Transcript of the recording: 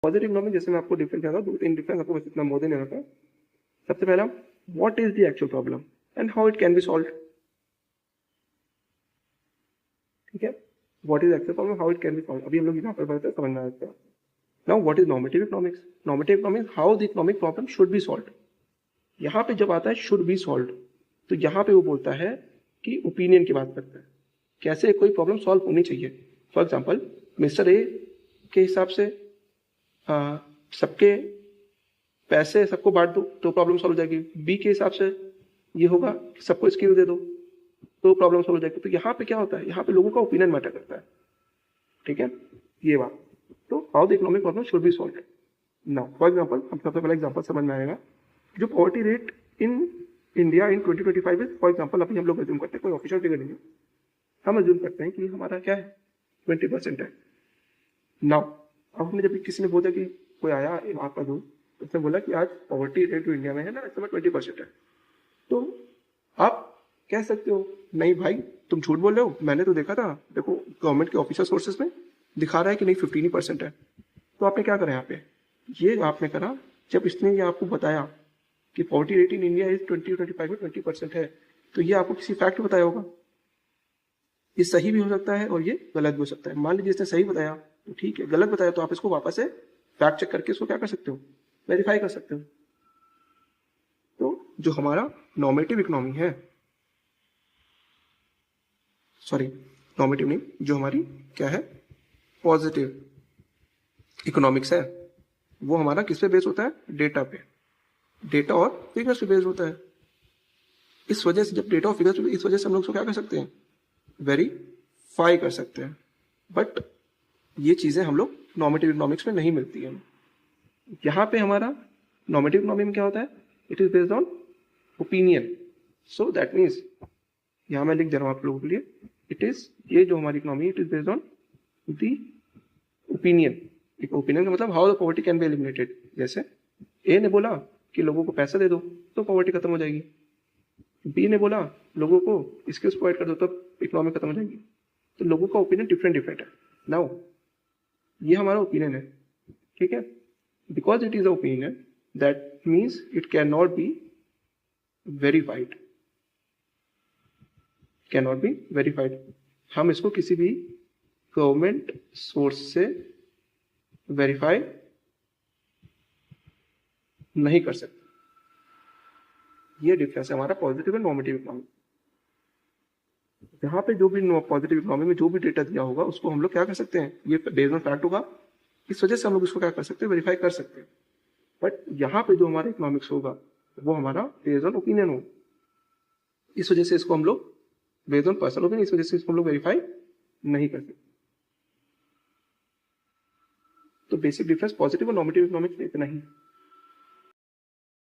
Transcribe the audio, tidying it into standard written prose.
Positive economic जैसे मैं आपको डिफरेंस बताता हूँ, 2-3 डिफरेंस आपको बस इतना मोर देन रखा है। सबसे पहला, what is the actual problem and how it can be solve. ठीक है, what is actual problem, how it can be solve, अभी हम लोग यहाँ पर पढ़ते हैं, समझ में आता है। Now what is normative economics, normative economics how the economic problem should be solve. यहाँ पे जब आता है शुड बी सॉल्व, तो यहाँ पे वो बोलता है कि ओपिनियन की बात करता है, कैसे कोई प्रॉब्लम सॉल्व होनी चाहिए। फॉर एग्जाम्पल, मिस्टर ए के हिसाब से सबके पैसे सबको बांट दो तो प्रॉब्लम सॉल्व हो जाएगी। बी के हिसाब से ये होगा कि सबको स्किल दे दो तो प्रॉब्लम सॉल्व हो जाएगी। तो यहाँ पे क्या होता है, यहाँ पे लोगों का ओपिनियन मैटर करता है। ठीक है, ये बात। तो how the economic problem should be solve. Now for example, हम सबसे पहले एग्जाम्पल समझ में आएगा। जो poverty rate in India in 2025 is, for example अभी हम लोग अज्यूम करते हैं, कोई ऑफिशियल फिगर नहीं है, हम अज्यूम करते हैं कि हमारा क्या है 20% है। नाउ अब हमने जब किसी ने बोला कि कोई आया आपका दोस्त, उसने बोला कि आज पॉवर्टी रेट जो इंडिया में है ना इस समय 20% है, तो आप कह सकते हो नहीं भाई तुम झूठ बोल रहे हो, मैंने तो देखा था, देखो गवर्नमेंट के ऑफिशियल सोर्सेज में दिखा रहा है कि नहीं 15% है। तो आपने क्या करा यहाँ पे, ये आपने करा जब इसने ये आपको बताया कि poverty rate in India is 2025 में 20% है, तो ये आपको किसी फैक्ट बताया होगा। ये सही भी हो सकता है और ये गलत भी हो सकता है। मान लीजिए इसने सही बताया तो ठीक है, गलत बताया तो आप इसको वापस से फैक्ट चेक करके इसको क्या कर सकते हो, वेरीफाई कर सकते हो। तो जो हमारा नॉर्मेटिव इकोनॉमी है, सॉरी नॉर्मेटिव नहीं, जो हमारी क्या है पॉजिटिव इकोनॉमिक्स है, वो हमारा किस पे बेस होता है, डेटा पे, डेटा और फिगर्स पे बेस्ड होता है। इस वजह से जब डेटा और फिगर्स, इस वजह से हम लोग उसको क्या कर सकते हैं, वेरीफाई कर सकते हैं। बट ये चीजें हम लोग नॉर्मेटिव इकोनॉमिक्स में नहीं मिलती हैं। यहाँ पे हमारा नॉर्मेटिव इकोनॉमी में क्या होता है, it is based on opinion. So that means यहाँ मैं लिख दे रहा हूँ आप लोगों के लिए, इट इज, ये जो हमारी economy it is based on the opinion. Opinion का मतलब how the poverty can be eliminated. जैसे ए ने बोला कि लोगों को पैसा दे दो तो पॉवर्टी खत्म हो जाएगी, बी ने बोला लोगों को स्किल्स प्रोवाइड कर दो तो इकोनॉमी खत्म हो जाएगी। तो लोगों का ओपिनियन डिफरेंट है। नाउ ये हमारा ओपिनियन है, ठीक है, because it is a opinion that means it can not be verified, can not be verified. हम इसको किसी भी गवर्नमेंट सोर्स से वेरीफाई नहीं कर सकते। ये डिफरेंस है हमारा पॉजिटिव एंड नॉर्मेटिव इकोनॉमी। यहाँ पे जो भी पॉजिटिव इकोनॉमी में जो भी डेटा दिया होगा उसको हम लोग क्या कर सकते हैं, ये बेस्ड ऑन फैक्ट होगा, इस वजह से हम लोग इसको क्या कर सकते हैं, वेरीफाई कर सकते हैं। बट यहाँ पे जो हमारा इकोनॉमिक्स होगा वो हमारा बेस्ड ऑन ओपिनियन होगा, इस वजह से इसको हम लोग बेस्ड ऑन पर्सनल ओपिनियन, इस वजह से इसको हम लोग वेरीफाई नहीं कर सकते। तो बेसिक डिफरेंस पॉजिटिव और नॉर्मेटिव इकोनॉमिक्स में इतना ही।